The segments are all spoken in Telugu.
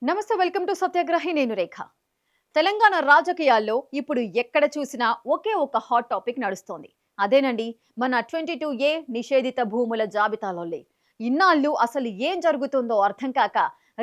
నమస్తే, వెల్కమ్ టు సత్యాగ్రహి. నేను రేఖ. తెలంగాణ రాజకీయాల్లో ఇప్పుడు ఎక్కడ చూసినా ఒకే ఒక హాట్ టాపిక్ నడుస్తోంది. అదేనండి, మన 22A నిషేధిత భూముల జాబితాలోలే. ఇన్నాళ్ళు అసలు ఏం జరుగుతుందో అర్థం కాక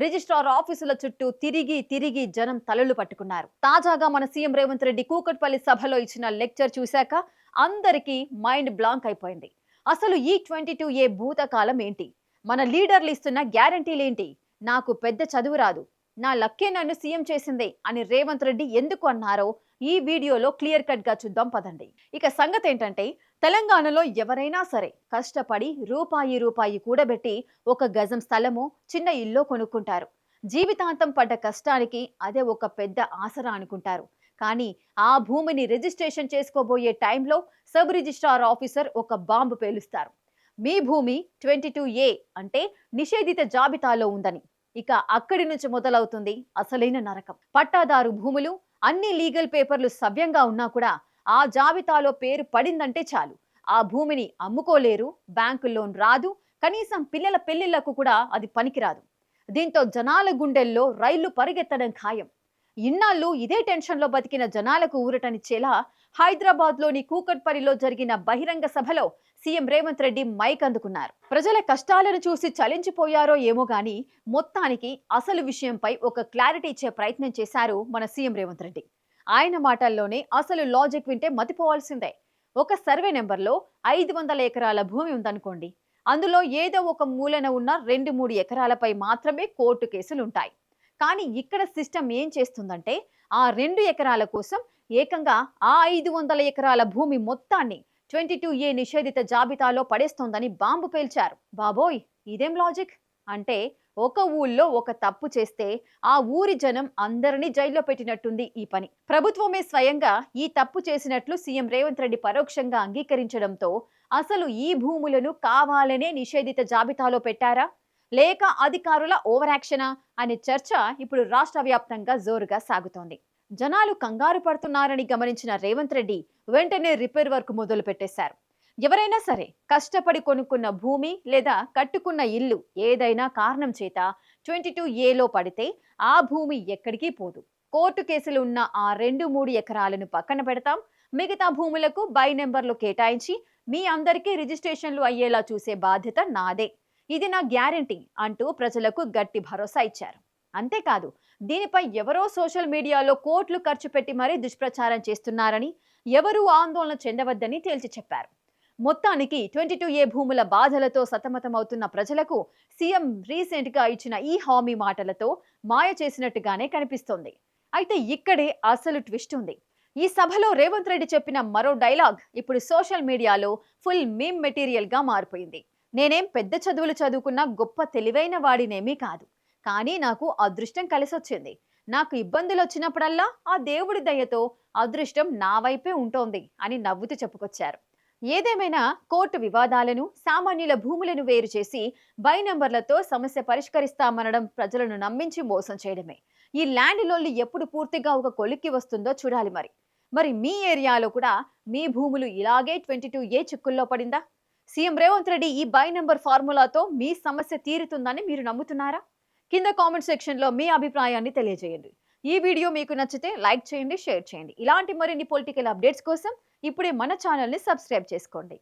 రిజిస్ట్రార్ ఆఫీసుల చుట్టూ తిరిగి తిరిగి జనం తలలు పట్టుకున్నారు. తాజాగా మన సీఎం రేవంత్ రెడ్డి కూకట్పల్లి సభలో ఇచ్చిన లెక్చర్ చూశాక అందరికీ మైండ్ బ్లాంక్ అయిపోయింది. అసలు ఈ 22A భూతకాలం ఏంటి? మన లీడర్లు ఇస్తున్న గ్యారంటీలేంటి? నాకు పెద్ద చదువు రాదు, నా లక్కే నన్ను సీఎం చేసిందే అని రేవంత్ రెడ్డి ఎందుకు అన్నారో ఈ వీడియోలో క్లియర్ కట్ గా చూద్దాం పదండి. ఇక సంగతి ఏంటంటే, తెలంగాణలో ఎవరైనా సరే కష్టపడి రూపాయి రూపాయి కూడబెట్టి ఒక గజం స్థలమో చిన్న ఇల్లు కొనుక్కుంటారు. జీవితాంతం పడ్డ కష్టానికి అదే ఒక పెద్ద ఆసరా అనుకుంటారు. కానీ ఆ భూమిని రిజిస్ట్రేషన్ చేసుకోబోయే టైంలో సబ్ రిజిస్ట్రార్ ఆఫీసర్ ఒక బాంబు పేలుస్తారు. మీ భూమి 22A అంటే నిషేధిత జాబితాలో ఉందని. ఇక అక్కడి నుంచి మొదలవుతుంది అసలైన నరకం. పట్టాదారు భూములు, అన్ని లీగల్ పేపర్లు సవ్యంగా ఉన్నా కూడా ఆ జాబితాలో పేరు పడిందంటే చాలు, ఆ భూమిని అమ్ముకోలేరు, బ్యాంకు లోన్ రాదు, కనీసం పిల్లల పెళ్లిళ్లకు కూడా అది పనికిరాదు. దీంతో జనాల గుండెల్లో రైళ్లు పరిగెత్తడం ఖాయం. ఇన్నాళ్ళు ఇదే టెన్షన్లో బతికిన జనాలకు ఊరటనిచ్చేలా హైదరాబాద్లోని కూకట్పల్లిలో జరిగిన బహిరంగ సభలో సీఎం రేవంత్ రెడ్డి మైక్ అందుకున్నారు. ప్రజల కష్టాలను చూసి చలించిపోయారో ఏమో గాని మొత్తానికి అసలు విషయంపై ఒక క్లారిటీ ఇచ్చే ప్రయత్నం చేశారు మన సీఎం రేవంత్ రెడ్డి. ఆయన మాటల్లోనే అసలు లాజిక్ వింటే మతిపోవాల్సిందే. ఒక సర్వే నెంబర్లో 500 ఎకరాల భూమి ఉందనుకోండి. అందులో ఏదో ఒక మూలన ఉన్న 2-3 ఎకరాలపై మాత్రమే కోర్టు కేసులుంటాయి. కానీ ఇక్కడ సిస్టమ్ ఏం చేస్తుందంటే, ఆ 2 ఎకరాల కోసం ఏకంగా ఆ 500 ఎకరాల భూమి మొత్తాన్ని 22A నిషేధిత జాబితాలో పడేస్తోందని బాంబు పేల్చారు. బాబోయ్, ఇదేం లాజిక్? అంటే ఒక ఊళ్ళో ఒక తప్పు చేస్తే ఆ ఊరి జనం అందరినీ జైల్లో పెట్టినట్టుంది ఈ పని. ప్రభుత్వమే స్వయంగా ఈ తప్పు చేసినట్లు సీఎం రేవంత్ రెడ్డి పరోక్షంగా అంగీకరించడంతో అసలు ఈ భూములను కావాలనే నిషేధిత జాబితాలో పెట్టారా, లేక అధికారుల ఓవర్ యాక్షనా అనే చర్చ ఇప్పుడు రాష్ట్ర వ్యాప్తంగా జోరుగా సాగుతోంది. జనాలు కంగారు పడుతున్నారని గమనించిన రేవంత్ రెడ్డి వెంటనే రిపేర్ వర్క్ మొదలు పెట్టేశారు. ఎవరైనా సరే కష్టపడి కొనుక్కున్న భూమి లేదా కట్టుకున్న ఇల్లు ఏదైనా కారణం చేత 22Aలో పడితే ఆ భూమి ఎక్కడికి పోదు. కోర్టు కేసులు ఉన్న ఆ 2-3 ఎకరాలను పక్కన పెడతాం, మిగతా భూములకు బై నెంబర్లు కేటాయించి మీ అందరికీ రిజిస్ట్రేషన్లు అయ్యేలా చూసే బాధ్యత నాదే, ఇది నా గ్యారంటీ అంటూ ప్రజలకు గట్టి భరోసా ఇచ్చారు. అంతేకాదు, దీనిపై ఎవరో సోషల్ మీడియాలో కోట్లు ఖర్చు పెట్టి మరీ దుష్ప్రచారం చేస్తున్నారని, ఎవరూ ఆందోళన చెందవద్దని తేల్చి చెప్పారు. మొత్తానికి 22A భూముల బాధలతో సతమతమవుతున్న ప్రజలకు సీఎం రీసెంట్ గా ఇచ్చిన ఈ హామీ మాటలతో మాయ చేసినట్టుగానే కనిపిస్తోంది. అయితే ఇక్కడే అసలు ట్విస్ట్ ఉంది. ఈ సభలో రేవంత్ రెడ్డి చెప్పిన మరో డైలాగ్ ఇప్పుడు సోషల్ మీడియాలో ఫుల్ మీమ్ మెటీరియల్ గా మారిపోయింది. నేనేం పెద్ద చదువులు చదువుకున్న గొప్ప తెలివైన వాడినేమీ కాదు, కానీ నాకు అదృష్టం కలిసొచ్చింది. నాకు ఇబ్బందులు వచ్చినప్పుడల్లా ఆ దేవుడి దయతో అదృష్టం నా వైపే ఉంటోంది అని నవ్వుతూ చెప్పుకొచ్చారు. ఏదేమైనా కోర్టు వివాదాలను, సామాన్యుల భూములను వేరు చేసి బై నంబర్లతో సమస్య పరిష్కరిస్తామనడం ప్రజలను నమ్మించి మోసం చేయడమే. ఈ ల్యాండ్ లోన్లు ఎప్పుడు పూర్తిగా ఒక కొలిక్కి వస్తుందో చూడాలి. మరి మీ ఏరియాలో కూడా మీ భూములు ఇలాగే 22A చిక్కుల్లో పడిందా? సీఎం రేవంత్ రెడ్డి ఈ బై నంబర్ ఫార్ములాతో మీ సమస్య తీరుతుందని మీరు నమ్ముతున్నారా? కింద కామెంట్ సెక్షన్ లో మీ అభిప్రాయాన్ని తెలియజేయండి. ఈ వీడియో మీకు నచ్చితే లైక్ చేయండి, షేర్ చేయండి. ఇలాంటి మరిన్ని పొలిటికల్ అప్డేట్స్ కోసం ఇప్పుడే మన ఛానల్ ని సబ్స్క్రైబ్ చేసుకోండి.